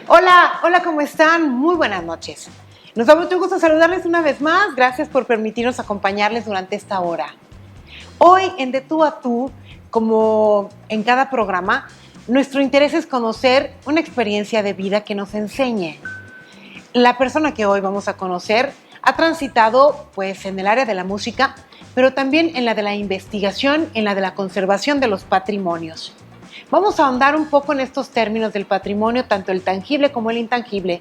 Hola, hola, ¿cómo están? Muy buenas noches. Nos da mucho gusto saludarles una vez más. Gracias por permitirnos acompañarles durante esta hora. Hoy, en De Tú a Tú, como en cada programa, nuestro interés es conocer una experiencia de vida que nos enseñe. La persona que hoy vamos a conocer ha transitado pues, en el área de la música, pero también en la de la investigación, en la de la conservación de los patrimonios. Vamos a ahondar un poco en estos términos del patrimonio, tanto el tangible como el intangible,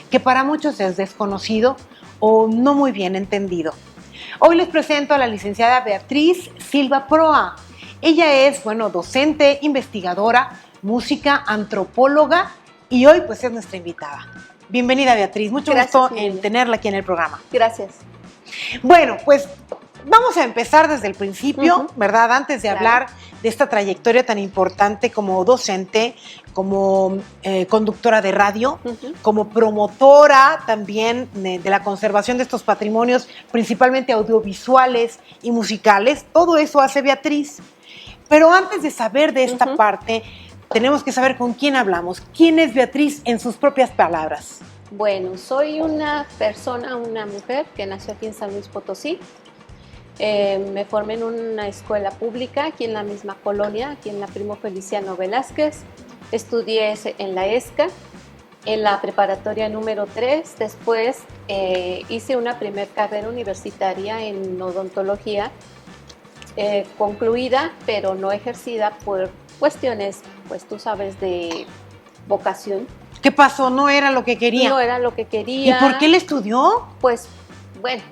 que para muchos es desconocido o no muy bien entendido. Hoy les presento a la licenciada Beatriz Silva Proa. Ella es, docente, investigadora, música, antropóloga y hoy pues es nuestra invitada. Bienvenida, Beatriz. Mucho gusto en tenerla aquí en el programa. Gracias. Bueno, pues vamos a empezar desde el principio, ¿verdad? Antes de hablar de esta trayectoria tan importante como docente, como conductora de radio, como promotora también de la conservación de estos patrimonios, principalmente audiovisuales y musicales. Todo eso hace Beatriz. Pero antes de saber de esta parte, tenemos que saber con quién hablamos. ¿Quién es Beatriz en sus propias palabras? Bueno, soy una mujer que nació aquí en San Luis Potosí. Me formé en una escuela pública aquí en la misma colonia, aquí en la Primo Feliciano Velázquez. Estudié en la ESCA, en la preparatoria número 3. Después hice una primer carrera universitaria en odontología, concluida, pero no ejercida por cuestiones, pues tú sabes, de vocación. ¿Qué pasó? ¿No era lo que quería? No era lo que quería. ¿Y por qué le estudió? Pues, bueno,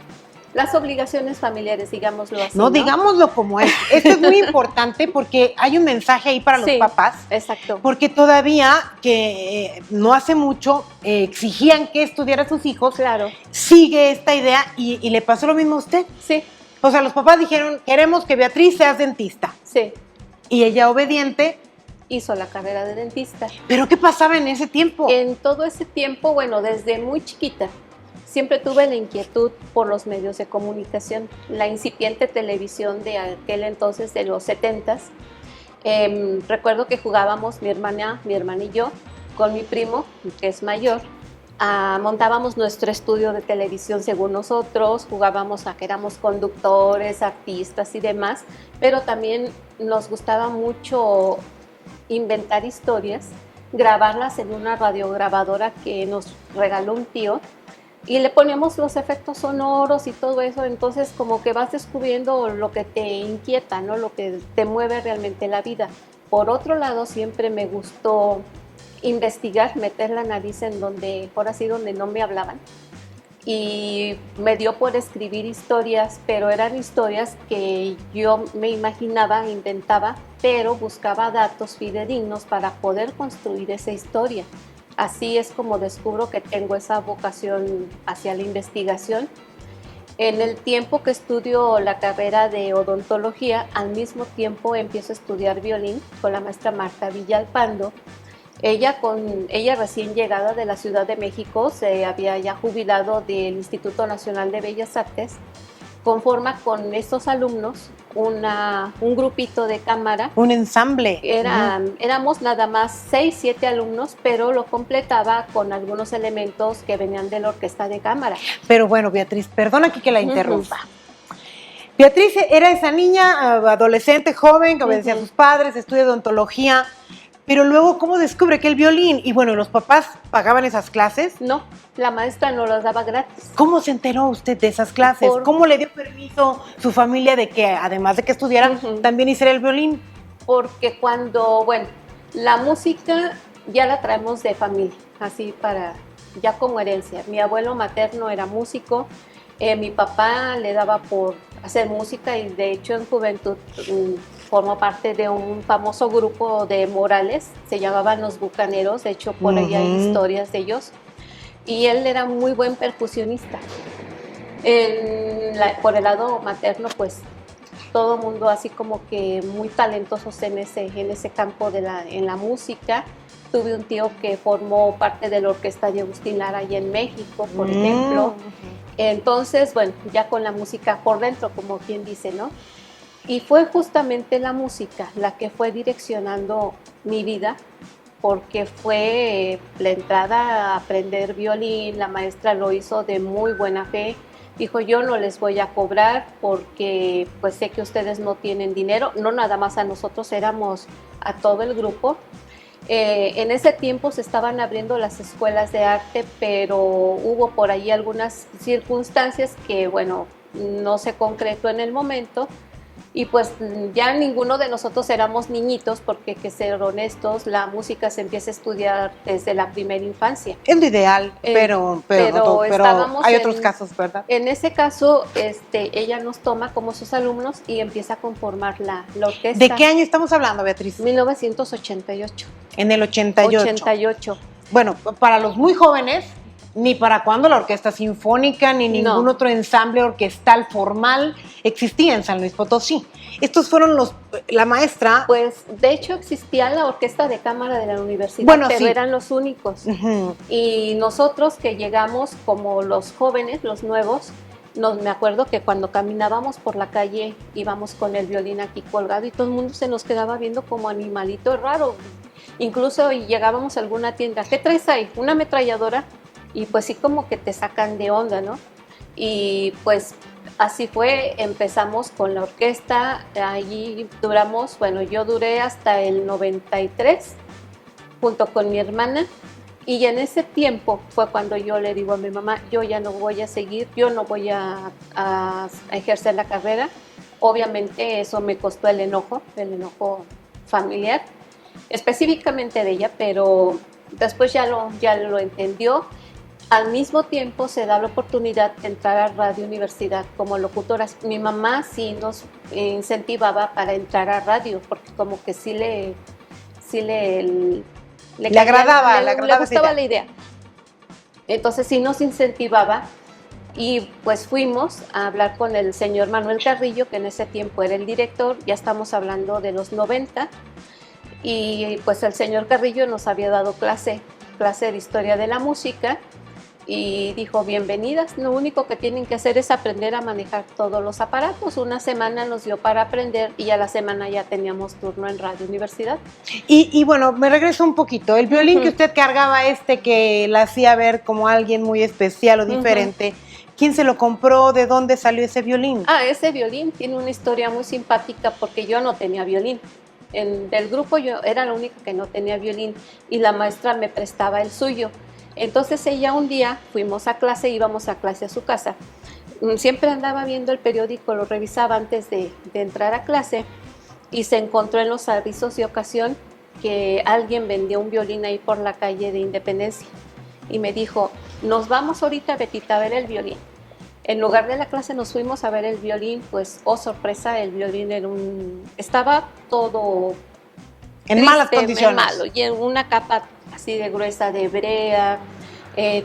las obligaciones familiares, digámoslo así. No, digámoslo como es. Esto es muy importante porque hay un mensaje ahí para los papás. Exacto. Porque todavía, que no hace mucho, exigían que estudiara a sus hijos. Claro. Sigue esta idea y le pasó lo mismo a usted. Sí. O sea, los papás dijeron, queremos que Beatriz seas dentista. Sí. Y ella, obediente, hizo la carrera de dentista. ¿Pero qué pasaba en ese tiempo? En todo ese tiempo, bueno, desde muy chiquita, siempre tuve la inquietud por los medios de comunicación, la incipiente televisión de aquel entonces, de los 70s. Recuerdo que jugábamos mi hermana y yo, con mi primo, que es mayor. Montábamos nuestro estudio de televisión según nosotros, jugábamos a que éramos conductores, artistas y demás, pero también nos gustaba mucho inventar historias, grabarlas en una radiograbadora que nos regaló un tío y le poníamos los efectos sonoros y todo eso. Entonces como que vas descubriendo lo que te inquieta, ¿no? Lo que te mueve realmente la vida. Por otro lado, siempre me gustó investigar, meter la nariz en donde, por así, donde no me hablaban. Y me dio por escribir historias, pero eran historias que yo me imaginaba, inventaba, pero buscaba datos fidedignos para poder construir esa historia. Así es como descubro que tengo esa vocación hacia la investigación. En el tiempo que estudio la carrera de odontología, al mismo tiempo empiezo a estudiar violín con la maestra Marta Villalpando. Ella recién llegada de la Ciudad de México, se había ya jubilado del Instituto Nacional de Bellas Artes, conforma con estos alumnos un grupito de cámara. Un ensamble. Éramos nada más 6, 7 alumnos, pero lo completaba con algunos elementos que venían de la orquesta de cámara. Pero bueno, Beatriz, perdona aquí que la interrumpa. Beatriz era esa niña, adolescente, joven, que obedecía a sus padres, estudia odontología. Pero luego, ¿cómo descubre que el violín? Y bueno, ¿los papás pagaban esas clases? No, la maestra nos las daba gratis. ¿Cómo se enteró usted de esas clases? ¿Cómo le dio permiso su familia de que, además de que estudiara, también hiciera el violín? Porque la música ya la traemos de familia, así ya como herencia. Mi abuelo materno era músico, mi papá le daba por hacer música y de hecho en juventud formó parte de un famoso grupo de Morales, se llamaban Los Bucaneros, de hecho por ahí hay historias de ellos, y él era muy buen percusionista. Por el lado materno, pues todo mundo así como que muy talentosos en ese campo en la música. Tuve un tío que formó parte de la orquesta de Agustín Lara allá en México, por ejemplo. Entonces, ya con la música por dentro, como quien dice, ¿no? Y fue justamente la música la que fue direccionando mi vida porque fue la entrada a aprender violín. La maestra lo hizo de muy buena fe. Dijo, yo no les voy a cobrar porque pues sé que ustedes no tienen dinero. No nada más a nosotros, éramos a todo el grupo. En ese tiempo se estaban abriendo las escuelas de arte, pero hubo por ahí algunas circunstancias que, bueno, no se concretó en el momento. Y pues ya ninguno de nosotros éramos niñitos, porque hay que ser honestos, la música se empieza a estudiar desde la primera infancia. Es lo ideal, pero hay otros casos, ¿verdad? En ese caso, ella nos toma como sus alumnos y empieza a conformar la orquesta. ¿De qué año estamos hablando, Beatriz? 1988. En el 88. 88. Bueno, para los muy jóvenes, ni para cuando la Orquesta Sinfónica ni ningún otro ensamble orquestal formal existía en San Luis Potosí. Estos fueron la maestra... Pues, de hecho, existía la Orquesta de Cámara de la Universidad, pero sí, eran los únicos. Uh-huh. Y nosotros que llegamos como los jóvenes, los nuevos, me acuerdo que cuando caminábamos por la calle íbamos con el violín aquí colgado y todo el mundo se nos quedaba viendo como animalito raro. Incluso llegábamos a alguna tienda, ¿qué traes ahí? ¿Una ametralladora? Y pues sí, como que te sacan de onda, ¿no? Y pues así fue, empezamos con la orquesta, allí duramos, bueno, yo duré hasta el 93 junto con mi hermana, y en ese tiempo fue cuando yo le digo a mi mamá, yo ya no voy a seguir, yo no voy a ejercer la carrera. Obviamente eso me costó el enojo familiar, específicamente de ella, pero después ya lo entendió. Al mismo tiempo se da la oportunidad de entrar a Radio Universidad como locutoras. Mi mamá sí nos incentivaba para entrar a radio, porque como que sí le agradaba, le gustaba la idea. Entonces sí nos incentivaba y pues fuimos a hablar con el señor Manuel Carrillo, que en ese tiempo era el director, ya estamos hablando de los 90, y pues el señor Carrillo nos había dado clase de historia de la música. Y dijo, bienvenidas, lo único que tienen que hacer es aprender a manejar todos los aparatos. Una semana nos dio para aprender y a la semana ya teníamos turno en Radio Universidad. Y bueno, me regreso un poquito. El violín que usted cargaba, que la hacía ver como alguien muy especial o diferente, ¿quién se lo compró? ¿De dónde salió ese violín? Ese violín tiene una historia muy simpática porque yo no tenía violín. Del grupo yo era la única que no tenía violín y la maestra me prestaba el suyo. Entonces ella un día íbamos a clase a su casa. Siempre andaba viendo el periódico, lo revisaba antes de entrar a clase y se encontró en los avisos de ocasión que alguien vendía un violín ahí por la calle de Independencia. Y me dijo, nos vamos ahorita, Betita, a ver el violín. En lugar de la clase nos fuimos a ver el violín, pues, oh sorpresa, el violín estaba todo en triste, malas condiciones. Malo, y en una capa así de gruesa de brea,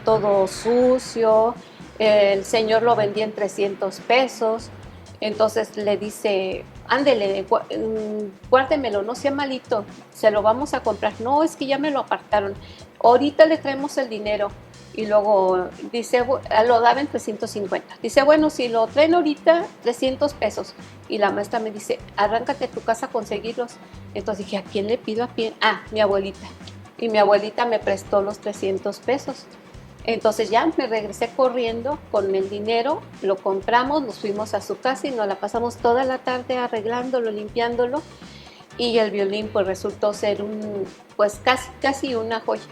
todo sucio. El señor lo vendía en 300 pesos. Entonces le dice, ándele, guárdemelo, no sea malito, se lo vamos a comprar. No, es que ya me lo apartaron, ahorita le traemos el dinero. Y luego dice, lo daba en 350. Dice, bueno, si lo traen ahorita, 300 pesos. Y la maestra me dice, arráncate a tu casa a conseguirlos. Entonces dije, ¿a quién le pido? Mi abuelita. Y mi abuelita me prestó los 300 pesos. Entonces ya me regresé corriendo con el dinero, lo compramos, nos fuimos a su casa y nos la pasamos toda la tarde arreglándolo, limpiándolo. Y el violín pues resultó ser casi una joya.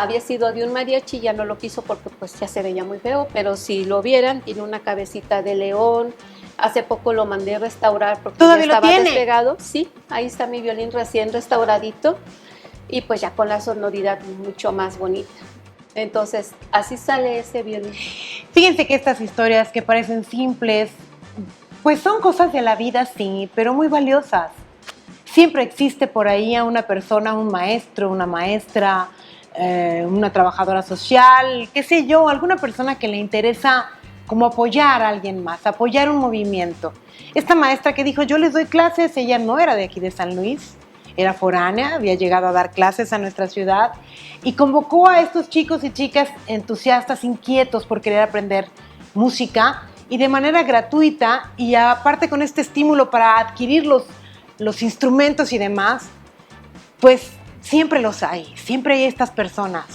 Había sido de un mariachi, ya no lo quiso porque pues ya se veía muy feo, pero si lo vieran, tiene una cabecita de león. Hace poco lo mandé a restaurar porque ya estaba despegado. Sí, ahí está mi violín recién restauradito y pues ya con la sonoridad mucho más bonita. Entonces, así sale ese violín. Fíjense que estas historias que parecen simples, pues son cosas de la vida, sí, pero muy valiosas. Siempre existe por ahí a una persona, un maestro, una maestra, una trabajadora social, qué sé yo, alguna persona que le interesa como apoyar a alguien más, apoyar un movimiento. Esta maestra que dijo, yo les doy clases, ella no era de aquí de San Luis, era foránea, había llegado a dar clases a nuestra ciudad y convocó a estos chicos y chicas entusiastas, inquietos por querer aprender música y de manera gratuita y aparte con este estímulo para adquirir los instrumentos y demás, pues siempre los hay, siempre hay estas personas.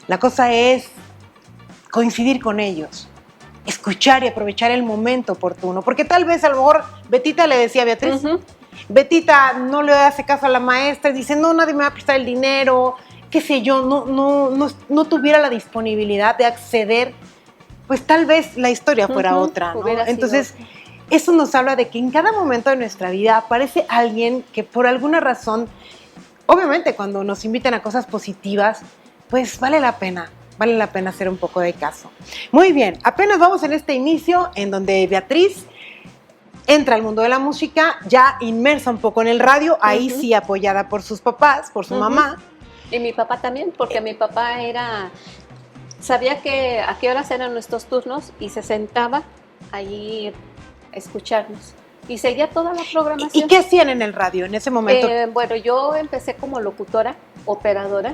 La cosa es coincidir con ellos, escuchar y aprovechar el momento oportuno, porque tal vez a lo mejor Betita le decía a Beatriz, Betita no le hace caso a la maestra y dice, no, nadie me va a prestar el dinero, qué sé yo, no tuviera la disponibilidad de acceder, pues tal vez la historia fuera otra, ¿no? Entonces, eso nos habla de que en cada momento de nuestra vida aparece alguien que por alguna razón, obviamente cuando nos invitan a cosas positivas, pues vale la pena hacer un poco de caso. Muy bien, apenas vamos en este inicio en donde Beatriz entra al mundo de la música, ya inmersa un poco en el radio, ahí sí apoyada por sus papás, por su mamá. Y mi papá también, porque mi papá sabía a qué horas eran nuestros turnos y se sentaba allí a escucharnos. Y seguía toda la programación. ¿Y qué hacían en el radio en ese momento? Bueno, yo empecé como locutora, operadora.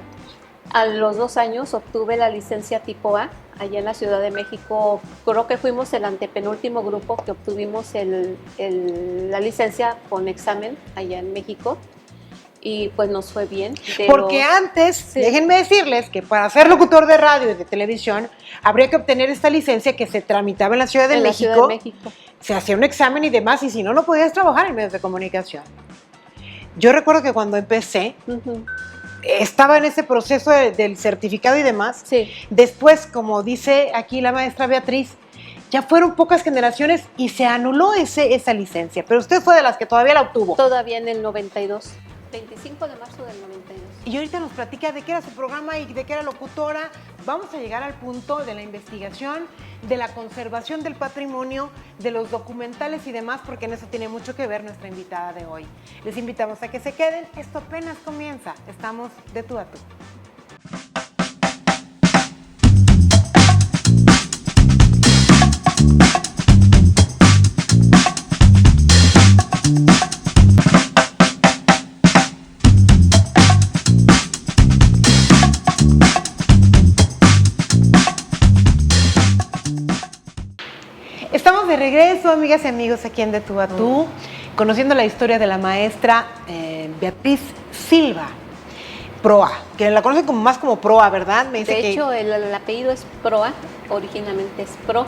A los 2 años obtuve la licencia tipo A, allá en la Ciudad de México. Creo que fuimos el antepenúltimo grupo que obtuvimos la licencia con examen allá en México. Y pues nos fue bien. Porque antes, déjenme decirles que para ser locutor de radio y de televisión, habría que obtener esta licencia que se tramitaba en la Ciudad de México. Se hacía un examen y demás, y si no, no podías trabajar en medios de comunicación. Yo recuerdo que cuando empecé, estaba en ese proceso del certificado y demás. Sí. Después, como dice aquí la maestra Beatriz, ya fueron pocas generaciones y se anuló esa licencia. Pero usted fue de las que todavía la obtuvo. Todavía en el 92. 25 de marzo del 92. Y ahorita nos platica de qué era su programa y de qué era locutora. Vamos a llegar al punto de la investigación, de la conservación del patrimonio, de los documentales y demás, porque en eso tiene mucho que ver nuestra invitada de hoy. Les invitamos a que se queden. Esto apenas comienza. Estamos de tú a tú. Estamos de regreso, amigas y amigos, aquí en De Tú a Tú, conociendo la historia de la maestra Beatriz Silva, Proa, que la conocen más como Proa, ¿verdad? Me dice de hecho, el apellido es Proa, originalmente es Pro,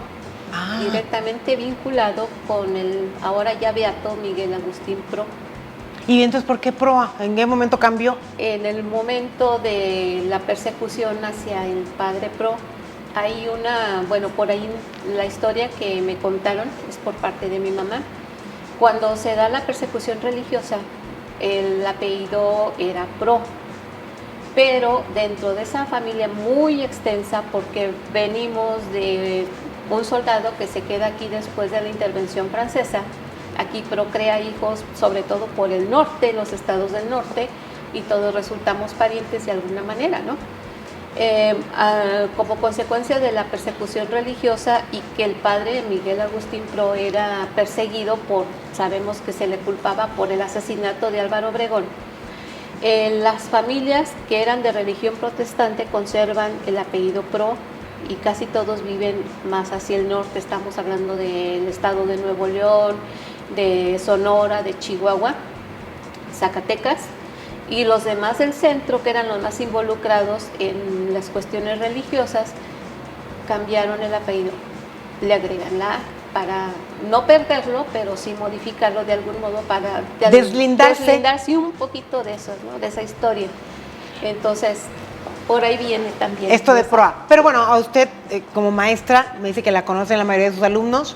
directamente vinculado con el ahora ya beato Miguel Agustín Pro. ¿Y entonces por qué Proa? ¿En qué momento cambió? En el momento de la persecución hacia el padre Pro. Hay por ahí la historia que me contaron es por parte de mi mamá. Cuando se da la persecución religiosa, el apellido era Pro, pero dentro de esa familia muy extensa, porque venimos de un soldado que se queda aquí después de la intervención francesa, aquí procrea hijos, sobre todo por el norte, los estados del norte, y todos resultamos parientes de alguna manera, ¿no? Como consecuencia de la persecución religiosa y que el padre Miguel Agustín Pro era perseguido sabemos que se le culpaba por el asesinato de Álvaro Obregón. Las familias que eran de religión protestante conservan el apellido Pro y casi todos viven más hacia el norte. Estamos hablando del estado de Nuevo León, de Sonora, de Chihuahua, Zacatecas. Y los demás del centro, que eran los más involucrados en las cuestiones religiosas, cambiaron el apellido. Le agregan la A para no perderlo, pero sí modificarlo de algún modo para deslindarse un poquito de eso, ¿no? De esa historia. Entonces, por ahí viene también. Esto de Proa. Pero bueno, a usted como maestra, me dice que la conocen la mayoría de sus alumnos,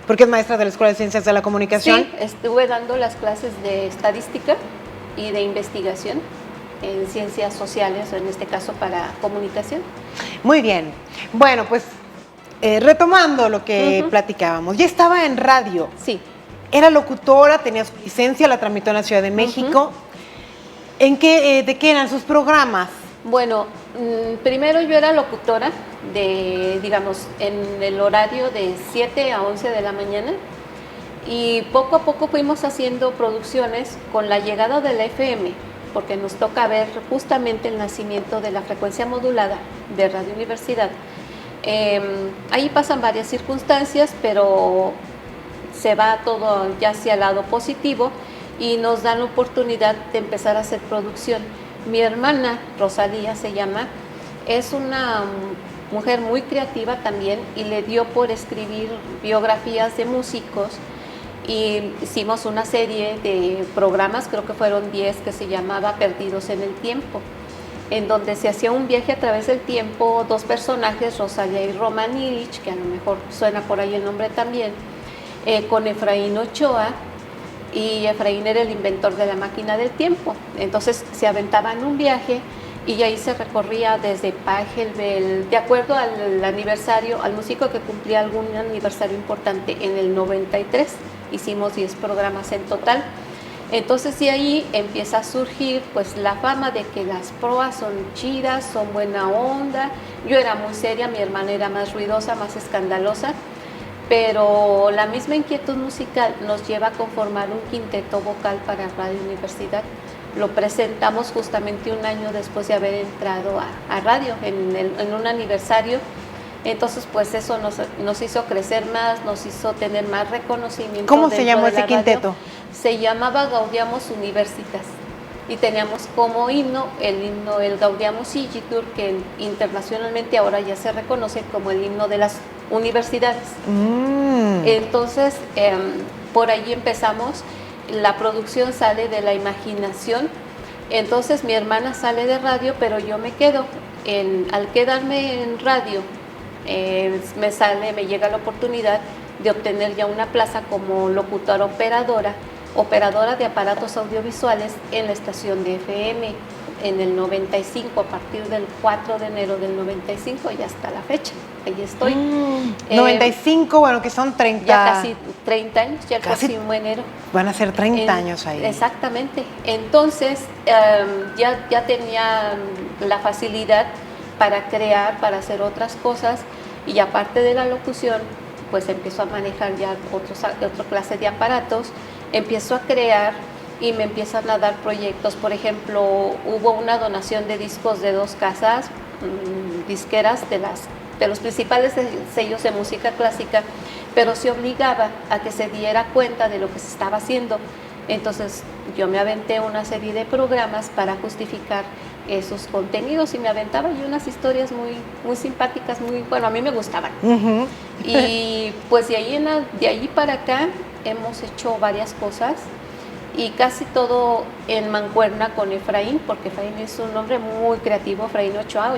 porque es maestra de la Escuela de Ciencias de la Comunicación. Sí, estuve dando las clases de estadística y de investigación en ciencias sociales, en este caso para comunicación. Muy bien. Bueno, pues retomando lo que platicábamos, ya estaba en radio. Sí. Era locutora, tenía su licencia, la tramitó en la Ciudad de México. ¿De qué eran sus programas? Bueno, primero yo era locutora en el horario de 7 a 11 de la mañana. Y poco a poco fuimos haciendo producciones con la llegada del FM, porque nos toca ver justamente el nacimiento de la frecuencia modulada de Radio Universidad. Ahí pasan varias circunstancias, pero se va todo ya hacia el lado positivo y nos dan la oportunidad de empezar a hacer producción. Mi hermana, Rosalía se llama, es una mujer muy creativa también y le dio por escribir biografías de músicos y hicimos una serie de programas, creo que fueron 10, que se llamaba Perdidos en el Tiempo, en donde se hacía un viaje a través del tiempo, dos personajes, Rosalía y Roman Illich, que a lo mejor suena por ahí el nombre también, con Efraín Ochoa, y Efraín era el inventor de la máquina del tiempo. Entonces se aventaban un viaje y ahí se recorría desde Pachelbel, de acuerdo al aniversario, al músico que cumplía algún aniversario importante en el 93. Hicimos 10 programas en total. Entonces de ahí empieza a surgir pues la fama de que las proas son chidas, son buena onda. Yo era muy seria, mi hermana era más ruidosa, más escandalosa, pero la misma inquietud musical nos lleva a conformar un quinteto vocal para Radio Universidad. Lo presentamos justamente un año después de haber entrado a radio, en un aniversario. Entonces, pues eso nos hizo crecer más, nos hizo tener más reconocimiento. ¿Cómo se llamó ese quinteto? Se llamaba Gaudiamus Universitas y teníamos como himno el Gaudiamus Igitur, que internacionalmente ahora ya se reconoce como el himno de las universidades. Entonces, por ahí empezamos. La producción sale de la imaginación. Entonces mi hermana sale de radio, pero yo me quedo. Al quedarme en radio, me llega la oportunidad de obtener ya una plaza como locutora operadora de aparatos audiovisuales en la estación de FM en el 95, a partir del 4 de enero del 95 y hasta la fecha. Ahí estoy. 95, bueno, que son 30. Ya casi 30 años, ya el próximo enero. Van a ser 30 años ahí. Exactamente. Entonces, ya tenía la facilidad para crear, para hacer otras cosas, y aparte de la locución, pues empiezo a manejar ya otra clase de aparatos, empiezo a crear y me empiezan a dar proyectos. Por ejemplo, hubo una donación de discos de 2 casas disqueras de los principales sellos de música clásica, pero se obligaba a que se diera cuenta de lo que se estaba haciendo. Entonces yo me aventé una serie de programas para justificar esos contenidos y me aventaba yo unas historias muy simpáticas, bueno, a mí me gustaban. Y pues de ahí para acá hemos hecho varias cosas y casi todo en mancuerna con Efraín, porque Efraín es un hombre muy creativo, Efraín Ochoa.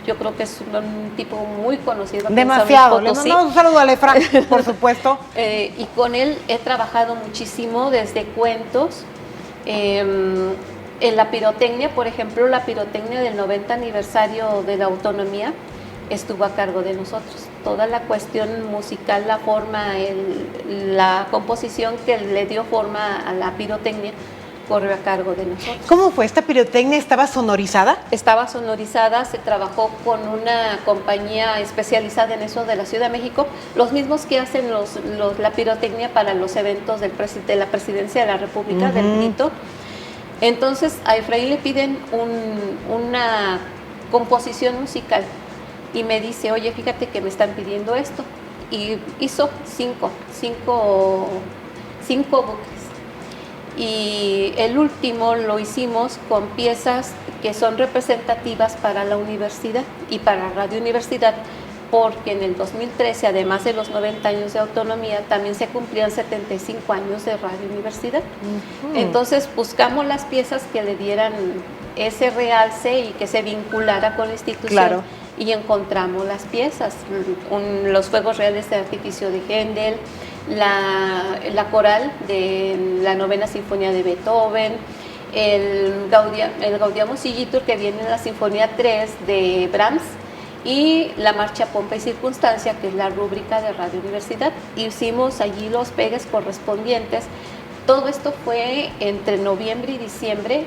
Yo creo que es un tipo muy conocido. Demasiado. Le mandamos un saludo a Efraín, por supuesto. Y con él he trabajado muchísimo, desde cuentos, en la pirotecnia. Por ejemplo, la pirotecnia del 90 aniversario de la autonomía estuvo a cargo de nosotros. Toda la cuestión musical, la forma, la composición que le dio forma a la pirotecnia corrió a cargo de nosotros. ¿Cómo fue? ¿Esta pirotecnia estaba sonorizada? Estaba sonorizada, se trabajó con una compañía especializada en eso de la Ciudad de México, los mismos que hacen la pirotecnia para los eventos de la Presidencia de la República, del grito. Entonces a Efraín le piden una composición musical y me dice, oye, fíjate que me están pidiendo esto. Y hizo cinco buques. Y el último lo hicimos con piezas que son representativas para la universidad y para Radio Universidad, porque en el 2013, además de los 90 años de autonomía, también se cumplían 75 años de Radio Universidad. Entonces buscamos las piezas que le dieran ese realce y que se vinculara con la institución. Claro. Y encontramos las piezas, los fuegos reales de artificio de Händel, la coral de la Novena Sinfonía de Beethoven, el Gaudiamus Igitur, que viene en la Sinfonía 3 de Brahms, y la marcha Pompa y Circunstancia, que es la rúbrica de Radio Universidad. Hicimos allí los pegues correspondientes. Todo esto fue entre noviembre y diciembre.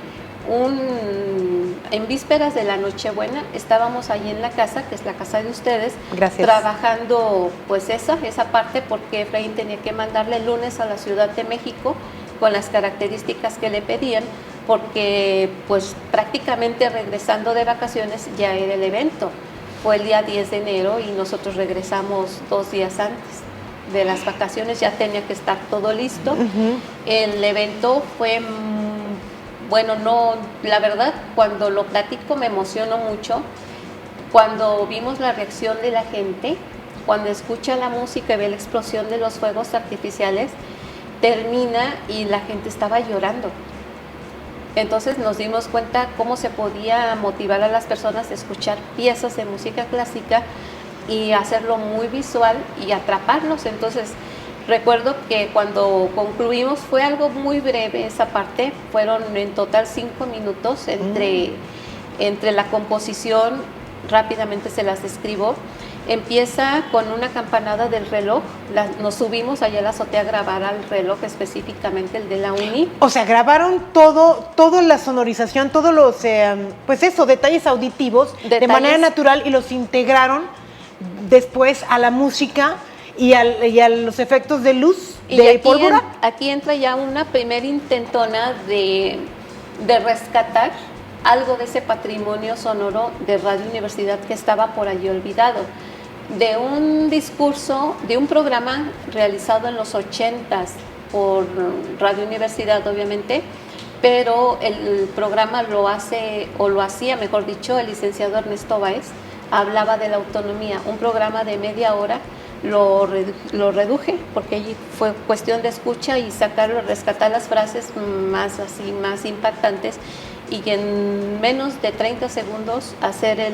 En vísperas de la Nochebuena estábamos allí en la casa, que es la casa de ustedes. Gracias. Trabajando pues esa parte, porque Efraín tenía que mandarle el lunes a la Ciudad de México con las características que le pedían, porque pues prácticamente regresando de vacaciones ya era el evento. Fue el día 10 de enero y nosotros regresamos 2 días antes de las vacaciones, ya tenía que estar todo listo. El evento fue Bueno, no, la verdad, cuando lo platico me emociono mucho. Cuando vimos la reacción de la gente, cuando escucha la música y ve la explosión de los fuegos artificiales, termina y la gente estaba llorando. Entonces nos dimos cuenta cómo se podía motivar a las personas a escuchar piezas de música clásica y hacerlo muy visual y atraparlos. Entonces recuerdo que cuando concluimos fue algo muy breve esa parte, fueron en total 5 minutos entre la composición, rápidamente se las describo. Empieza con una campanada del reloj, nos subimos allá a la azotea a grabar al reloj, específicamente el de la UNI. O sea, grabaron toda la sonorización, todos los, pues eso, detalles auditivos de manera natural y los integraron después a la música y a los efectos de luz, de pólvora. Aquí entra ya una primera intentona de rescatar algo de ese patrimonio sonoro de Radio Universidad que estaba por allí olvidado. De un discurso, de un programa realizado en los 80s por Radio Universidad, obviamente, pero el programa lo hacía, mejor dicho, el licenciado Ernesto Báez, hablaba de la autonomía, un programa de media hora, lo reduje, porque allí fue cuestión de escucha y rescatar las frases más impactantes, y en menos de 30 segundos hacer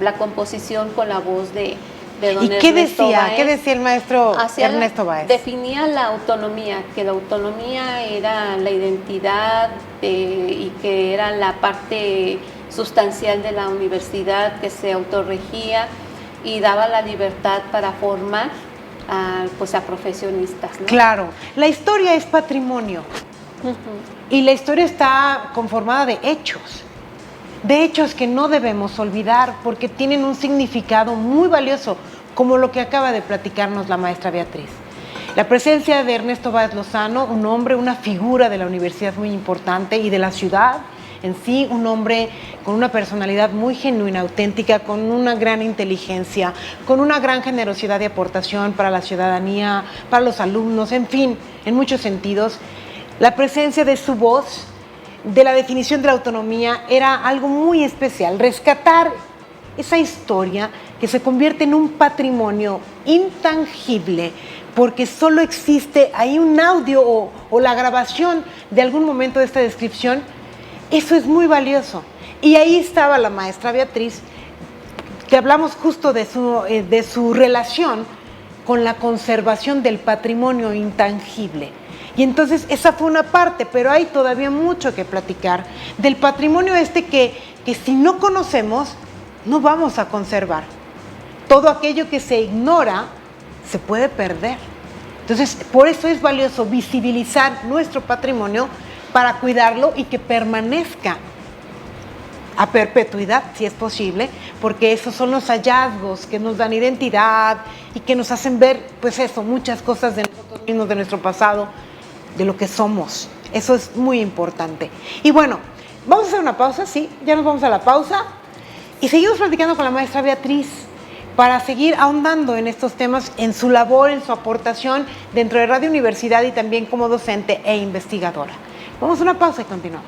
la composición con la voz de don Ernesto Báez. ¿Qué decía el maestro Ernesto Báez? Definía la autonomía, que la autonomía era la identidad y que era la parte sustancial de la universidad, que se autorregía y daba la libertad para formar a profesionistas, ¿no? Claro, la historia es patrimonio. Y la historia está conformada de hechos que no debemos olvidar porque tienen un significado muy valioso, como lo que acaba de platicarnos la maestra Beatriz. La presencia de Ernesto Báez Lozano, un hombre, una figura de la universidad muy importante y de la ciudad en sí, un hombre con una personalidad muy genuina, auténtica, con una gran inteligencia, con una gran generosidad de aportación para la ciudadanía, para los alumnos, en fin, en muchos sentidos. La presencia de su voz, de la definición de la autonomía, era algo muy especial. Rescatar esa historia que se convierte en un patrimonio intangible, porque solo existe ahí un audio o la grabación de algún momento de esta descripción, eso es muy valioso. Y ahí estaba la maestra Beatriz, que hablamos justo de su relación con la conservación del patrimonio intangible. Y entonces esa fue una parte, pero hay todavía mucho que platicar del patrimonio que si no conocemos, no vamos a conservar. Todo aquello que se ignora se puede perder. Entonces, por eso es valioso visibilizar nuestro patrimonio para cuidarlo y que permanezca a perpetuidad, si es posible, porque esos son los hallazgos que nos dan identidad y que nos hacen ver, pues eso, muchas cosas de nosotros mismos, de nuestro pasado, de lo que somos. Eso es muy importante. Y bueno, vamos a hacer una pausa, sí, ya nos vamos a la pausa y seguimos platicando con la maestra Beatriz para seguir ahondando en estos temas, en su labor, en su aportación dentro de Radio Universidad y también como docente e investigadora. Vamos a una pausa y continuamos.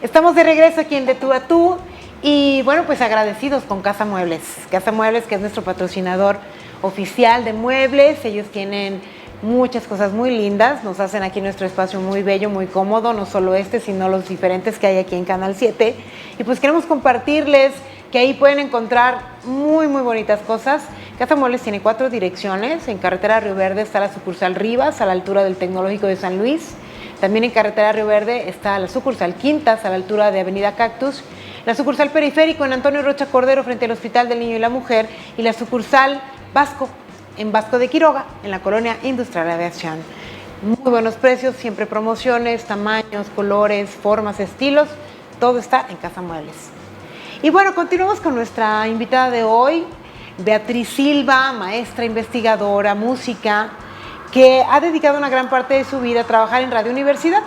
Estamos de regreso aquí en De Tú a Tú y bueno, pues agradecidos con Casa Muebles. Casa Muebles, que es nuestro patrocinador oficial de muebles. Ellos tienen muchas cosas muy lindas, nos hacen aquí nuestro espacio muy bello, muy cómodo, no solo sino los diferentes que hay aquí en Canal 7. Y pues queremos compartirles que ahí pueden encontrar muy bonitas cosas. Casa Muebles tiene 4 direcciones. En Carretera Río Verde está la sucursal Rivas, a la altura del Tecnológico de San Luis. También en Carretera Río Verde está la sucursal Quintas, a la altura de Avenida Cactus, la sucursal Periférico en Antonio Rocha Cordero, frente al Hospital del Niño y la Mujer, y la sucursal Vasco, en Vasco de Quiroga, en la colonia Industrial Aviación. Muy buenos precios, siempre promociones, tamaños, colores, formas, estilos, todo está en Casa Muebles. Y bueno, continuamos con nuestra invitada de hoy, Beatriz Silva, maestra investigadora, música, que ha dedicado una gran parte de su vida a trabajar en Radio Universidad.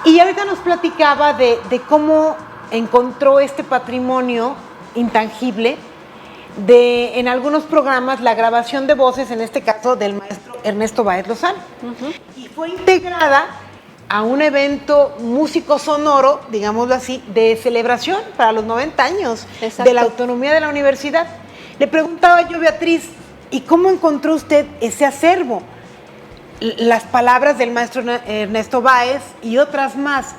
Y ahorita nos platicaba de cómo encontró este patrimonio intangible en algunos programas la grabación de voces, en este caso del maestro Ernesto Báez Lozano. Y fue integrada a un evento músico sonoro, digámoslo así, de celebración para los 90 años de la autonomía de la universidad. Le preguntaba yo, Beatriz, ¿y cómo encontró usted ese acervo? Las palabras del maestro Ernesto Báez y otras más.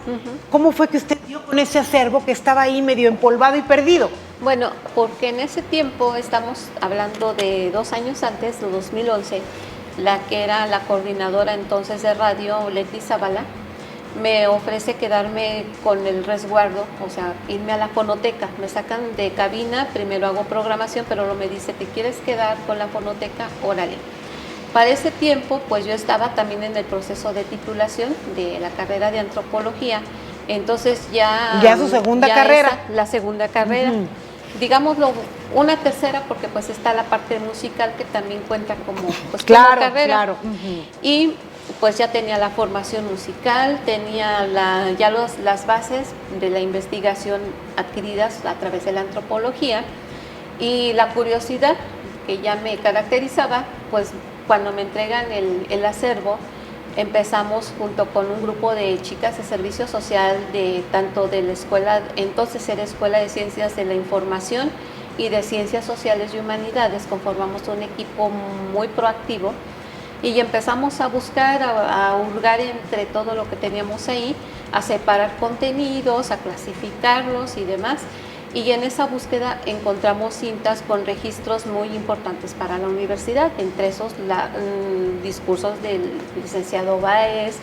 ¿Cómo fue que usted dio con ese acervo que estaba ahí medio empolvado y perdido? Bueno, porque en ese tiempo, estamos hablando de 2 años antes, de 2011, la que era la coordinadora entonces de radio, Leti Zavala, me ofrece quedarme con el resguardo, o sea, irme a la fonoteca. Me sacan de cabina, primero hago programación, pero luego me dice, ¿te quieres quedar con la fonoteca? Órale. Para ese tiempo, pues yo estaba también en el proceso de titulación de la carrera de antropología, entonces ya su segunda carrera. La segunda carrera. Digámoslo, una tercera, porque pues está la parte musical que también cuenta como, pues, como carrera. Claro. Y pues ya tenía la formación musical, tenía las bases de la investigación adquiridas a través de la antropología, y la curiosidad que ya me caracterizaba, pues cuando me entregan el acervo, empezamos junto con un grupo de chicas de servicio social, tanto de la escuela, entonces era Escuela de Ciencias de la Información y de Ciencias Sociales y Humanidades, conformamos un equipo muy proactivo y empezamos a buscar, a hurgar entre todo lo que teníamos ahí, a separar contenidos, a clasificarlos y demás. Y en esa búsqueda encontramos cintas con registros muy importantes para la universidad, entre esos discursos del licenciado Báez,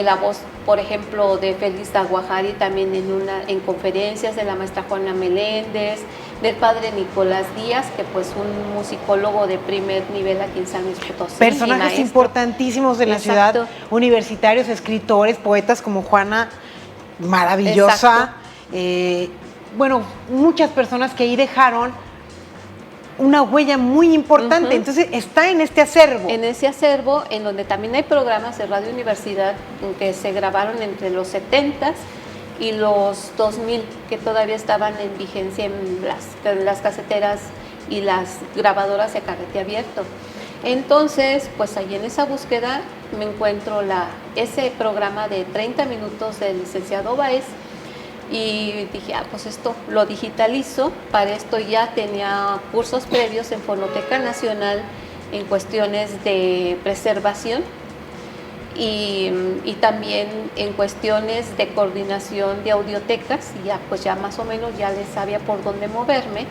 la voz, por ejemplo, de Félix Aguajari también en conferencias, de la maestra Juana Meléndez, del padre Nicolás Díaz, que pues un musicólogo de primer nivel aquí en San Luis Potosí. Personajes importantísimos de la ciudad, universitarios, escritores, poetas como Juana, maravillosa. Bueno, muchas personas que ahí dejaron una huella muy importante. Entonces está en este acervo. En ese acervo, en donde también hay programas de Radio Universidad que se grabaron entre los 70s y los 2000, que todavía estaban en vigencia en las caseteras y las grabadoras de carrete abierto. Entonces, pues ahí en esa búsqueda me encuentro ese programa de 30 minutos del licenciado Báez. Y dije, pues esto lo digitalizo. Para esto ya tenía cursos previos en Fonoteca Nacional en cuestiones de preservación y también en cuestiones de coordinación de audiotecas, y ya más o menos ya les sabía por dónde moverme.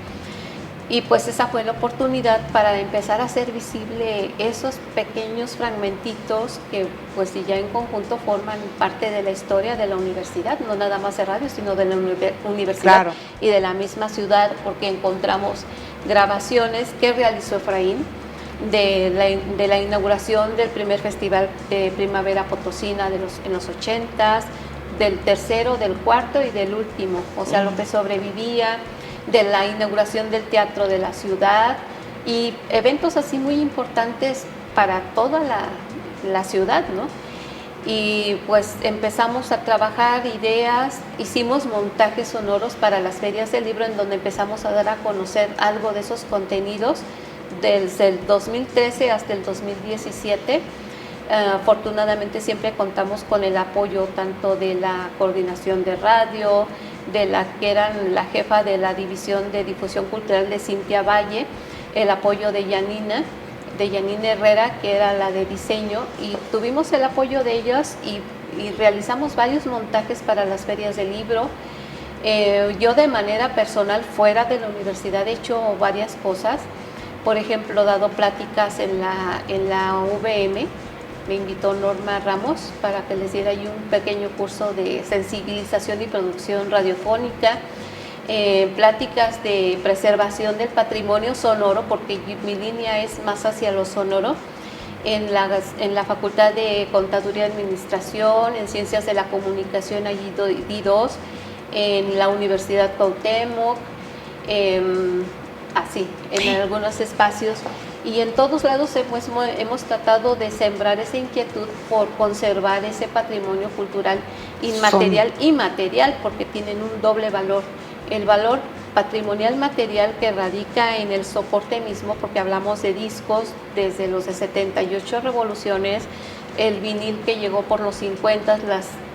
Y pues esa fue la oportunidad para empezar a hacer visible esos pequeños fragmentitos que pues ya en conjunto forman parte de la historia de la universidad, no nada más de radio, sino de la universidad y de la misma ciudad, porque encontramos grabaciones que realizó Efraín de la inauguración del primer festival de Primavera Potosina en los 80s, del tercero, del cuarto y del último, o sea, lo que sobrevivía, de la inauguración del Teatro de la Ciudad y eventos así muy importantes para toda la ciudad, ¿no? Y pues empezamos a trabajar ideas, hicimos montajes sonoros para las ferias del libro, en donde empezamos a dar a conocer algo de esos contenidos desde el 2013 hasta el 2017. Afortunadamente siempre contamos con el apoyo tanto de la coordinación de radio, de la que eran la jefa de la división de difusión cultural de Cintia Valle, el apoyo de Yanina Herrera, que era la de diseño, y tuvimos el apoyo de ellas y realizamos varios montajes para las ferias del libro. Yo de manera personal, fuera de la universidad, he hecho varias cosas. Por ejemplo, he dado pláticas en la UVM. Me invitó Norma Ramos para que les diera yo un pequeño curso de sensibilización y producción radiofónica, pláticas de preservación del patrimonio sonoro, porque mi línea es más hacia lo sonoro, en la Facultad de Contaduría y Administración, en Ciencias de la Comunicación, allí di 2, en la Universidad Cuauhtémoc, así, en algunos espacios. Y en todos lados hemos tratado de sembrar esa inquietud por conservar ese patrimonio cultural inmaterial y material, porque tienen un doble valor. El valor patrimonial material que radica en el soporte mismo, porque hablamos de discos desde los de 78 revoluciones, el vinil que llegó por los 50,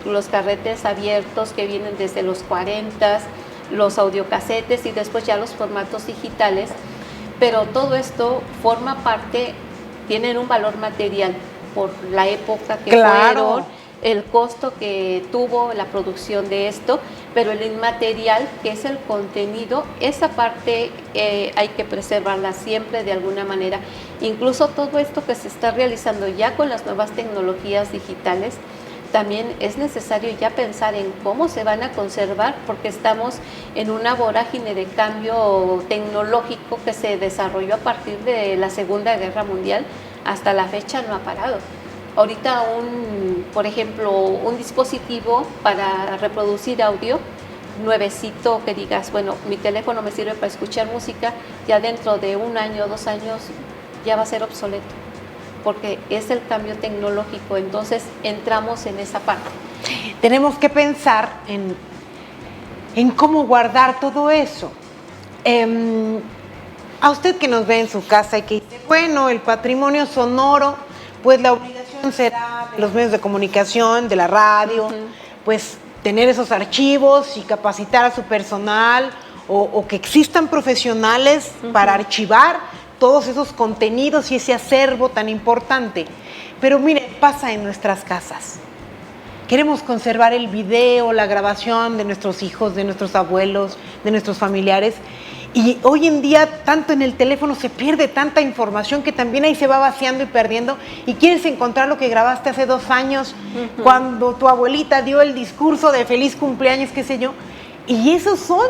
los carretes abiertos que vienen desde los 40, los audiocasetes y después ya los formatos digitales. Pero todo esto forma parte, tienen un valor material por la época que fueron, el costo que tuvo la producción de esto, pero el inmaterial, que es el contenido, esa parte hay que preservarla siempre de alguna manera. Incluso todo esto que se está realizando ya con las nuevas tecnologías digitales, también es necesario ya pensar en cómo se van a conservar, porque estamos en una vorágine de cambio tecnológico que se desarrolló a partir de la Segunda Guerra Mundial. Hasta la fecha no ha parado. Ahorita, por ejemplo, un dispositivo para reproducir audio nuevecito, que digas, bueno, mi teléfono me sirve para escuchar música, ya dentro de 1 año, 2 años, ya va a ser obsoleto, porque es el cambio tecnológico. Entonces entramos en esa parte. Tenemos que pensar en cómo guardar todo eso. A usted que nos ve en su casa y que dice, bueno, el patrimonio sonoro, pues la obligación será de los medios de comunicación, de la radio, pues tener esos archivos y capacitar a su personal o que existan profesionales para archivar todos esos contenidos y ese acervo tan importante. Pero mire, pasa en nuestras casas. Queremos conservar el video, la grabación de nuestros hijos, de nuestros abuelos, de nuestros familiares. Y hoy en día, tanto en el teléfono se pierde tanta información que también ahí se va vaciando y perdiendo. Y quieres encontrar lo que grabaste hace 2 años, cuando tu abuelita dio el discurso de feliz cumpleaños, qué sé yo. Y esos son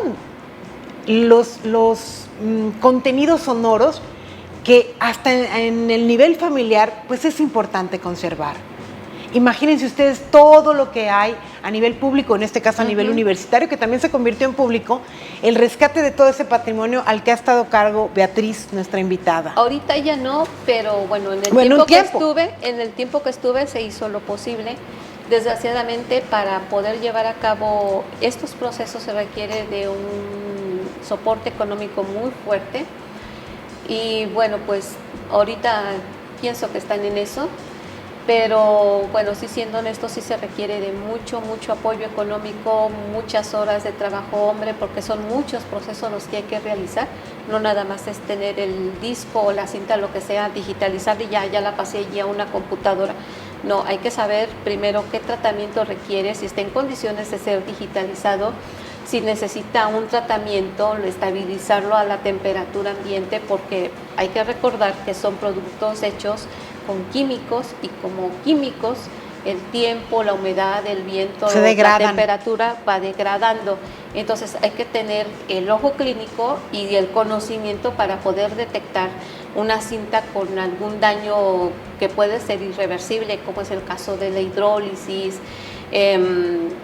los contenidos sonoros que hasta en el nivel familiar, pues es importante conservar. Imagínense ustedes todo lo que hay a nivel público, en este caso a nivel universitario, que también se convirtió en público, el rescate de todo ese patrimonio al que ha estado cargo Beatriz, nuestra invitada. Ahorita ya no, pero bueno, en el tiempo que estuve se hizo lo posible. Desgraciadamente, para poder llevar a cabo estos procesos se requiere de un soporte económico muy fuerte. Y bueno, pues ahorita pienso que están en eso, pero bueno, sí, siendo honestos, sí se requiere de mucho apoyo económico, muchas horas de trabajo, hombre, porque son muchos procesos los que hay que realizar. No nada más es tener el disco o la cinta, lo que sea, digitalizar y ya la pasé ya a una computadora. No, hay que saber primero qué tratamiento requiere, si está en condiciones de ser digitalizado, si necesita un tratamiento, estabilizarlo a la temperatura ambiente, porque hay que recordar que son productos hechos con químicos, y como químicos el tiempo, la humedad, el viento, la temperatura va degradando. Entonces hay que tener el ojo clínico y el conocimiento para poder detectar una cinta con algún daño que puede ser irreversible, como es el caso de la hidrólisis,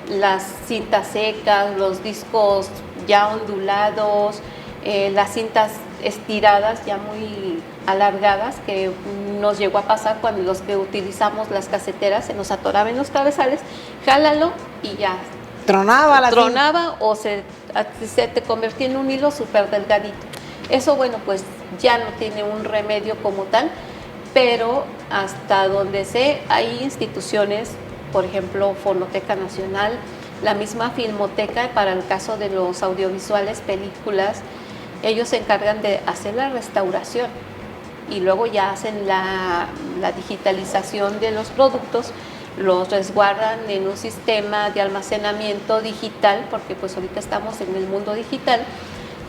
las cintas secas, los discos ya ondulados, las cintas estiradas ya muy alargadas, que nos llegó a pasar cuando los que utilizamos las caseteras se nos atoraba en los cabezales, jálalo y ya tronaba o se te convertía en un hilo súper delgadito. Eso, bueno, pues ya no tiene un remedio como tal, pero hasta donde sé hay instituciones, por ejemplo Fonoteca Nacional, la misma Filmoteca para el caso de los audiovisuales, películas. Ellos se encargan de hacer la restauración y luego ya hacen la digitalización de los productos, los resguardan en un sistema de almacenamiento digital, porque pues ahorita estamos en el mundo digital,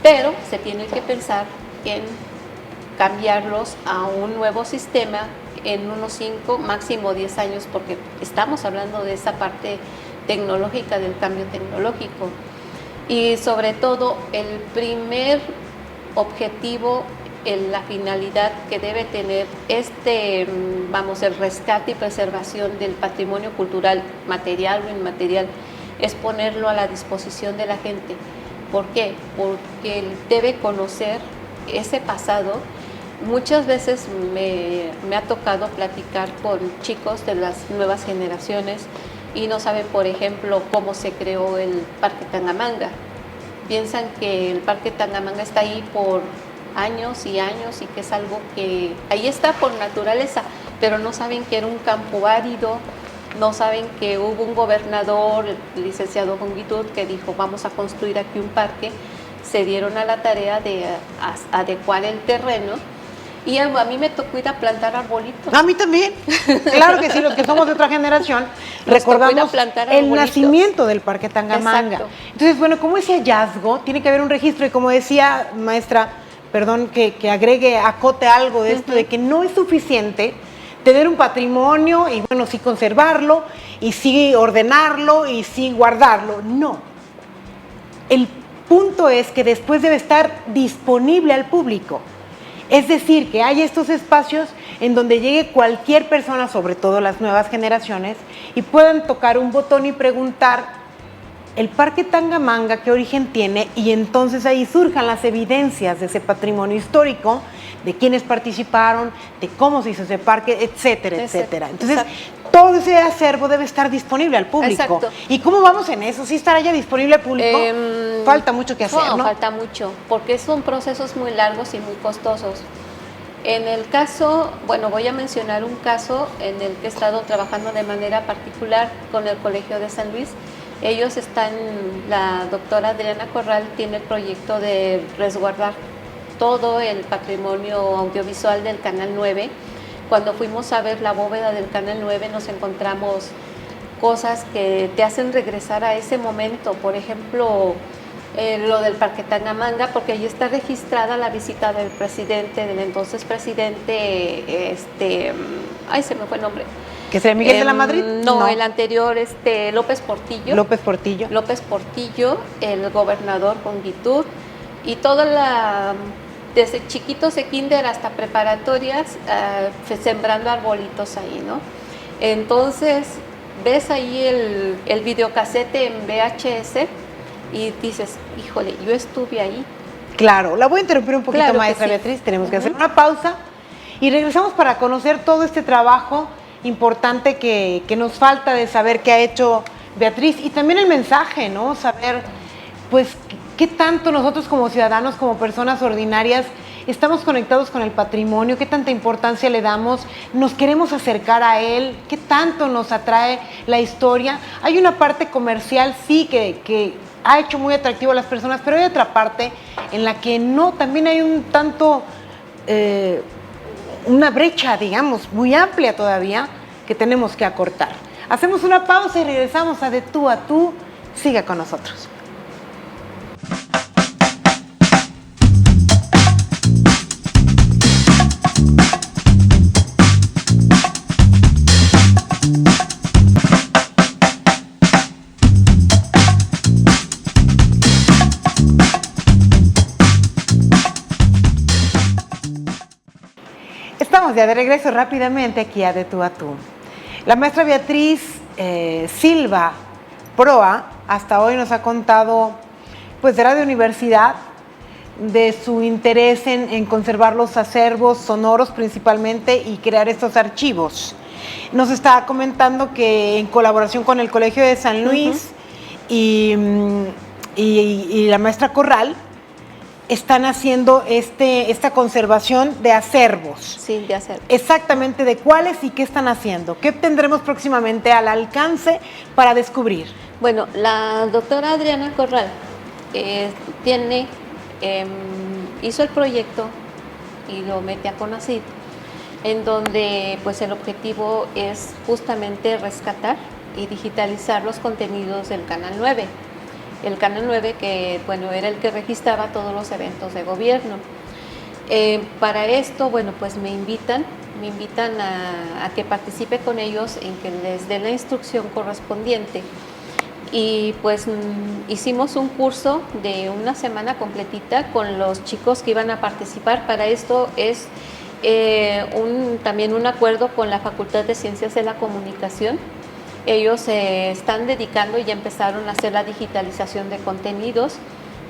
pero se tiene que pensar en cambiarlos a un nuevo sistema en unos 5, máximo 10 años, porque estamos hablando de esa parte tecnológica, del cambio tecnológico. Y sobre todo, el primer objetivo, la finalidad que debe tener el rescate y preservación del patrimonio cultural, material o inmaterial, es ponerlo a la disposición de la gente. ¿Por qué? Porque debe conocer ese pasado, muchas veces me ha tocado platicar con chicos de las nuevas generaciones y no saben, por ejemplo, cómo se creó el Parque Tangamanga. Piensan que el Parque Tangamanga está ahí por años y años y que es algo que ahí está por naturaleza, pero no saben que era un campo árido, no saben que hubo un gobernador, el licenciado Jongitud, que dijo vamos a construir aquí un parque. Se dieron a la tarea de adecuar el terreno y a mí me tocó ir a plantar arbolitos. A mí también, claro que sí, los que somos de otra generación Nos recordamos tocó ir a plantar el arbolitos. nacimiento del Parque Tangamanga. Exacto. Entonces, bueno, como ese hallazgo, tiene que haber un registro y como decía maestra, perdón que agregue, acote algo de esto, de que no es suficiente tener un patrimonio y bueno, sí conservarlo y sí ordenarlo y sí guardarlo, no. El punto es que después debe estar disponible al público. Es decir, que hay estos espacios en donde llegue cualquier persona, sobre todo las nuevas generaciones, y puedan tocar un botón y preguntar el Parque Tangamanga, ¿qué origen tiene? Y entonces ahí surjan las evidencias de ese patrimonio histórico, de quiénes participaron, de cómo se hizo ese parque, etcétera, etcétera. Entonces, todo ese acervo debe estar disponible al público. Exacto. ¿Y cómo vamos en eso? ¿Sí estará ya disponible al público? Falta mucho que hacer, ¿no? Falta mucho, porque son procesos muy largos y muy costosos. En el caso, bueno, voy a mencionar un caso en el que he estado trabajando de manera particular con el Colegio de San Luis. Ellos están, la doctora Adriana Corral tiene el proyecto de resguardar todo el patrimonio audiovisual del Canal 9. Cuando fuimos a ver la bóveda del Canal 9 nos encontramos cosas que te hacen regresar a ese momento. Por ejemplo, lo del Parque Tangamanga, porque ahí está registrada la visita del presidente, del entonces presidente, ay, se me fue el nombre. ¿Que sería Miguel de la Madrid? No, el anterior, López Portillo. López Portillo. López Portillo, el gobernador Jongitud, y toda la, desde chiquitos de kinder hasta preparatorias, sembrando arbolitos ahí, ¿no? Entonces, ves ahí el videocasete en VHS y dices, híjole, yo estuve ahí. Claro, la voy a interrumpir un poquito, Claro maestra sí. Beatriz, tenemos que hacer una pausa y regresamos para conocer todo este trabajo importante que nos falta de saber qué ha hecho Beatriz y también el mensaje, ¿no? Saber, pues, qué tanto nosotros como ciudadanos, como personas ordinarias, estamos conectados con el patrimonio, qué tanta importancia le damos, nos queremos acercar a él, qué tanto nos atrae la historia. Hay una parte comercial, sí, que ha hecho muy atractivo a las personas, pero hay otra parte en la que no, también hay un tanto, una brecha, digamos, muy amplia todavía que tenemos que acortar. Hacemos una pausa y regresamos a De Tú a Tú. Siga con nosotros. Estamos ya de regreso rápidamente aquí a De Tú a Tú. La maestra Beatriz Silva Proa hasta hoy nos ha contado pues de Radio Universidad, de su interés en conservar los acervos sonoros principalmente y crear estos archivos. Nos está comentando que en colaboración con el Colegio de San Luis y la maestra Corral están haciendo esta conservación de acervos. Sí, de acervos. Exactamente, ¿de cuáles y qué están haciendo? ¿Qué tendremos próximamente al alcance para descubrir? Bueno, la doctora Adriana Corral hizo el proyecto y lo mete a CONACYT, en donde pues el objetivo es justamente rescatar y digitalizar los contenidos del Canal 9. El Canal 9 que, bueno, era el que registraba todos los eventos de gobierno. Para esto, bueno, pues me invitan a que participe con ellos en que les dé la instrucción correspondiente. Y pues hicimos un curso de una semana completita con los chicos que iban a participar. Para esto es también un acuerdo con la Facultad de Ciencias de la Comunicación. Ellos se están dedicando y ya empezaron a hacer la digitalización de contenidos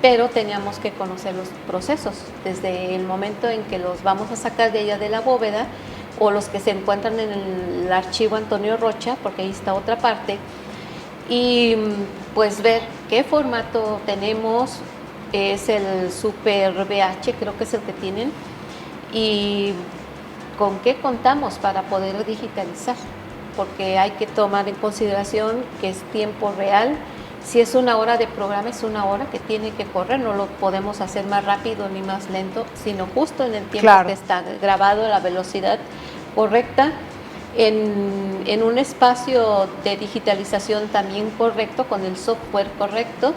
pero teníamos que conocer los procesos, desde el momento en que los vamos a sacar de allá de la bóveda, o los que se encuentran en el archivo Antonio Rocha, porque ahí está otra parte, y pues ver qué formato tenemos. Es el Super VH, creo que es el que tienen, y con qué contamos para poder digitalizar, porque hay que tomar en consideración que es tiempo real. Si es 1 hora de programa, es 1 hora que tiene que correr, no lo podemos hacer más rápido ni más lento, sino justo en el tiempo que está grabado, la velocidad correcta, en un espacio de digitalización también correcto, con el software correcto,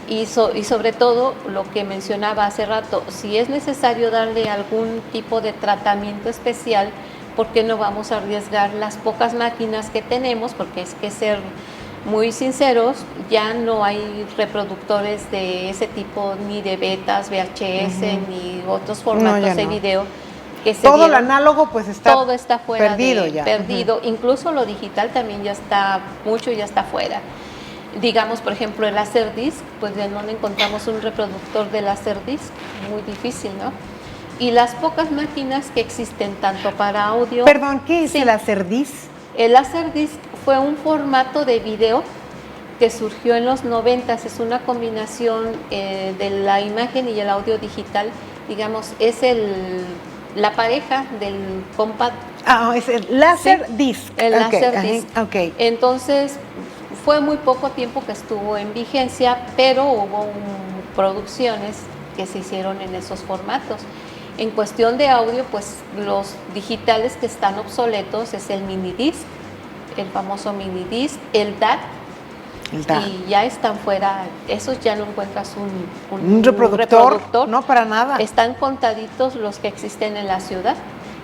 y sobre todo lo que mencionaba hace rato, si es necesario darle algún tipo de tratamiento especial, ¿por qué no vamos a arriesgar las pocas máquinas que tenemos? Porque es que ser muy sinceros, ya no hay reproductores de ese tipo, ni de betas, VHS, ni otros formatos de video. Que se todo lo análogo pues todo está fuera, perdido ya. Perdido. Incluso lo digital también ya está, mucho ya está fuera. Digamos, por ejemplo, el Laserdisc, pues ya no encontramos un reproductor de Laserdisc, muy difícil, ¿no? Y las pocas máquinas que existen tanto para audio... Perdón, ¿qué es el Laserdisc? El Laserdisc fue un formato de video que surgió en los 90, es una combinación de la imagen y el audio digital, digamos, es la pareja del compact. Es el Laserdisc. Sí, el Laserdisc. Okay. Entonces, fue muy poco tiempo que estuvo en vigencia, pero hubo producciones que se hicieron en esos formatos. En cuestión de audio, pues los digitales que están obsoletos es el minidisc, el famoso minidisc, el DAT, y ya están fuera, esos ya no encuentras un reproductor, no, para nada. Están contaditos los que existen en la ciudad.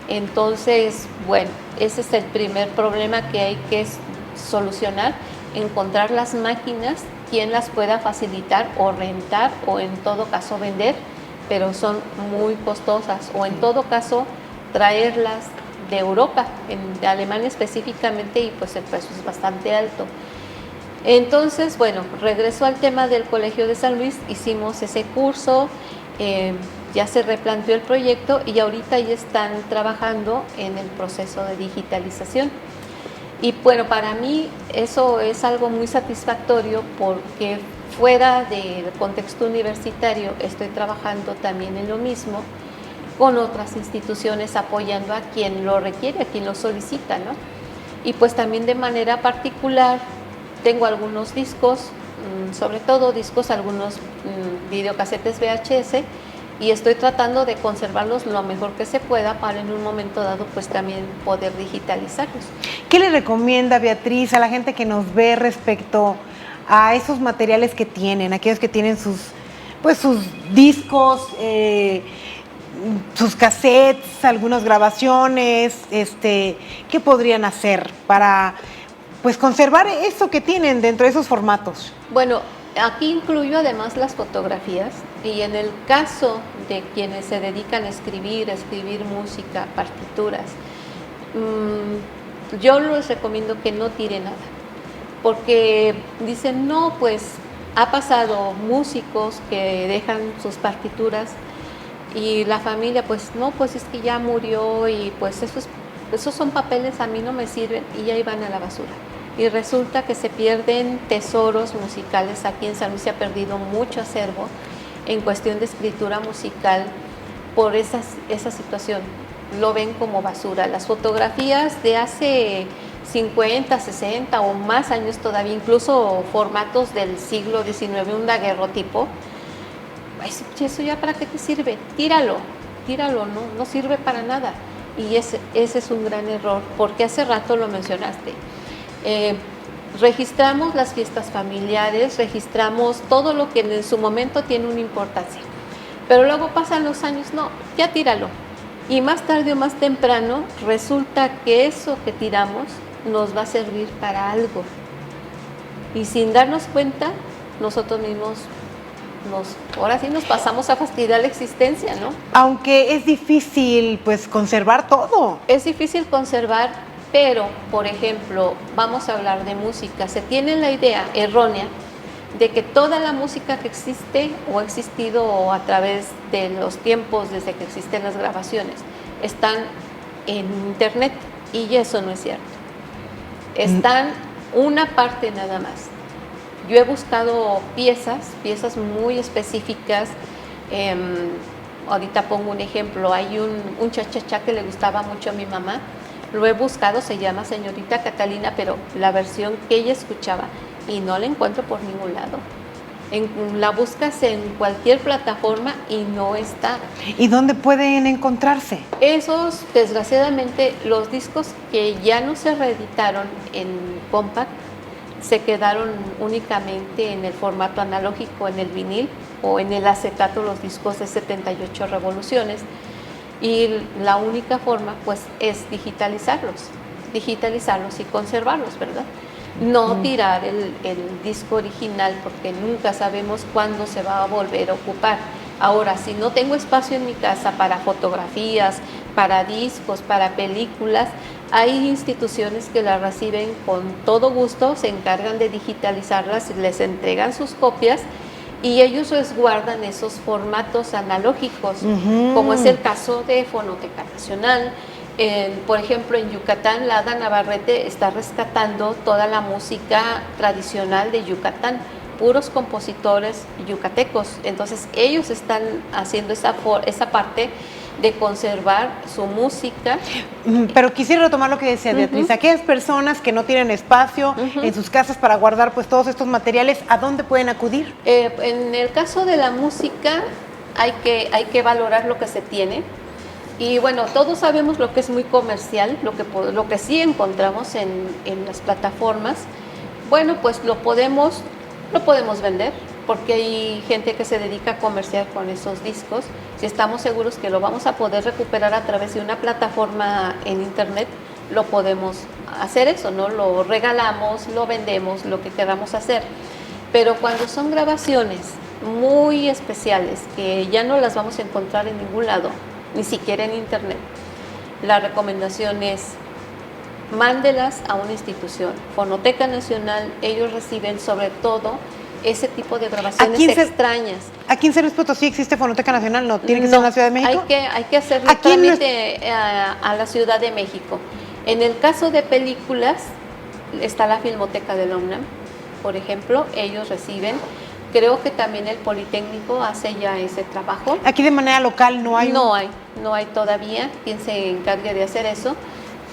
Entonces, bueno, ese es el primer problema que hay que solucionar, encontrar las máquinas, quien las pueda facilitar o rentar o en todo caso vender, pero son muy costosas, o en todo caso traerlas de Europa, de Alemania específicamente, y pues el precio es bastante alto. Entonces, bueno, regreso al tema del Colegio de San Luis, hicimos ese curso, ya se replanteó el proyecto y ahorita ya están trabajando en el proceso de digitalización. Y bueno, para mí eso es algo muy satisfactorio, porque fuera del contexto universitario estoy trabajando también en lo mismo con otras instituciones, apoyando a quien lo requiere, a quien lo solicita, ¿no? Y pues también de manera particular tengo algunos discos, sobre todo discos, algunos videocasetes VHS, y estoy tratando de conservarlos lo mejor que se pueda para en un momento dado pues también poder digitalizarlos. ¿Qué le recomienda, Beatriz, a la gente que nos ve respecto a esos materiales que tienen, aquellos que tienen sus discos, sus cassettes, algunas grabaciones, qué podrían hacer para pues conservar eso que tienen dentro de esos formatos? Bueno, aquí incluyo además las fotografías, y en el caso de quienes se dedican a escribir música, partituras, yo les recomiendo que no tiren nada, porque dicen, no, pues ha pasado músicos que dejan sus partituras y la familia, pues no, pues es que ya murió y pues esos son papeles, a mí no me sirven, y ahí van a la basura. Y resulta que se pierden tesoros musicales. Aquí en San Luis se ha perdido mucho acervo en cuestión de escritura musical por esa situación. Lo ven como basura. Las fotografías de hace 50, 60 o más años todavía, incluso formatos del siglo XIX, un daguerrotipo, eso ya para qué te sirve, tíralo, no sirve para nada. Y ese es un gran error, porque hace rato lo mencionaste. Registramos las fiestas familiares, registramos todo lo que en su momento tiene una importancia, pero luego pasan los años, no, ya tíralo, y más tarde o más temprano resulta que eso que tiramos nos va a servir para algo, y sin darnos cuenta nosotros mismos ahora sí nos pasamos a fastidiar la existencia, ¿no? Aunque es difícil pues conservar todo. Es difícil conservar, pero por ejemplo, vamos a hablar de música. Se tiene la idea errónea de que toda la música que existe o ha existido a través de los tiempos, desde que existen las grabaciones, están en internet, y eso no es cierto. Están una parte nada más. Yo he buscado piezas muy específicas. Ahorita pongo un ejemplo, hay un cha-cha-cha que le gustaba mucho a mi mamá. Lo he buscado, se llama Señorita Catalina, pero la versión que ella escuchaba, y no la encuentro por ningún lado. La buscas en cualquier plataforma y no está. ¿Y dónde pueden encontrarse? Esos, desgraciadamente, los discos que ya no se reeditaron en compact, se quedaron únicamente en el formato analógico, en el vinil o en el acetato, los discos de 78 revoluciones. Y la única forma, pues, es digitalizarlos y conservarlos, ¿verdad? No tirar el disco original, porque nunca sabemos cuándo se va a volver a ocupar. Ahora, si no tengo espacio en mi casa para fotografías, para discos, para películas, hay instituciones que las reciben con todo gusto, se encargan de digitalizarlas, les entregan sus copias y ellos resguardan esos formatos analógicos, como es el caso de Fonoteca Nacional. Por ejemplo, en Yucatán, la Ada Navarrete está rescatando toda la música tradicional de Yucatán, puros compositores yucatecos. Entonces, ellos están haciendo esa parte de conservar su música. Pero quisiera retomar lo que decía Beatriz. Aquellas personas que no tienen espacio en sus casas para guardar pues todos estos materiales, ¿a dónde pueden acudir? En el caso de la música, hay que valorar lo que se tiene. Y bueno, todos sabemos lo que es muy comercial, lo que sí encontramos en las plataformas. Bueno, pues lo podemos vender, porque hay gente que se dedica a comerciar con esos discos. Si estamos seguros que lo vamos a poder recuperar a través de una plataforma en internet, lo podemos hacer eso, ¿no? Lo regalamos, lo vendemos, lo que queramos hacer. Pero cuando son grabaciones muy especiales, que ya no las vamos a encontrar en ningún lado, ni siquiera en internet, la recomendación es: mándelas a una institución. Fonoteca Nacional, ellos reciben sobre todo ese tipo de grabaciones extrañas. ¿Aquí en San Luis Potosí existe Fonoteca Nacional? ¿No? ¿Tiene que ser en la Ciudad de México? Hay que hacerle trámite a la Ciudad de México. En el caso de películas, está la Filmoteca de la UNAM, por ejemplo, ellos reciben. Creo que también el Politécnico hace ya ese trabajo. ¿Aquí de manera local no hay? No hay todavía quien se encargue de hacer eso,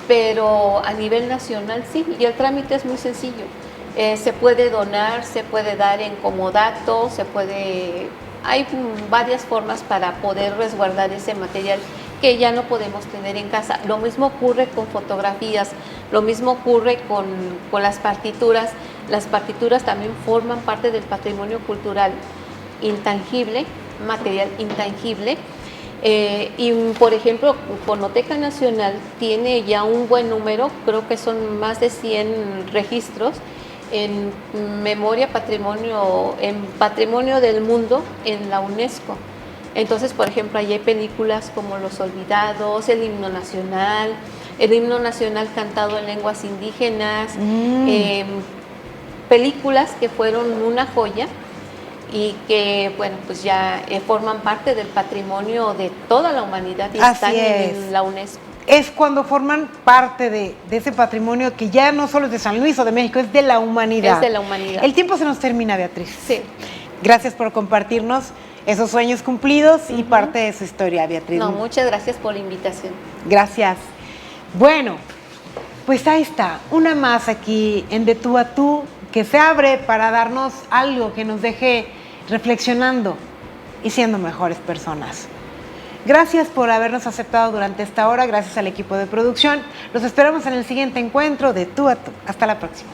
pero a nivel nacional sí, y el trámite es muy sencillo. Se puede donar, se puede dar en comodato, hay varias formas para poder resguardar ese material que ya no podemos tener en casa. Lo mismo ocurre con fotografías, lo mismo ocurre con las partituras. Las partituras también forman parte del patrimonio cultural intangible, material intangible. Y por ejemplo, Fonoteca Nacional tiene ya un buen número, creo que son más de 100 registros en memoria en patrimonio del mundo en la UNESCO. Entonces, por ejemplo, ahí hay películas como Los Olvidados, el himno nacional cantado en lenguas indígenas, películas que fueron una joya y que, bueno, pues ya forman parte del patrimonio de toda la humanidad y están en la UNESCO. Es cuando forman parte de ese patrimonio que ya no solo es de San Luis o de México, es de la humanidad. Es de la humanidad. El tiempo se nos termina, Beatriz. Sí. Gracias por compartirnos esos sueños cumplidos y parte de su historia, Beatriz. No, muchas gracias por la invitación. Gracias. Bueno, pues ahí está, una más aquí en De Tú a Tú, que se abre para darnos algo que nos deje reflexionando y siendo mejores personas. Gracias por habernos aceptado durante esta hora, gracias al equipo de producción. Los esperamos en el siguiente encuentro de Tú a Tú. Hasta la próxima.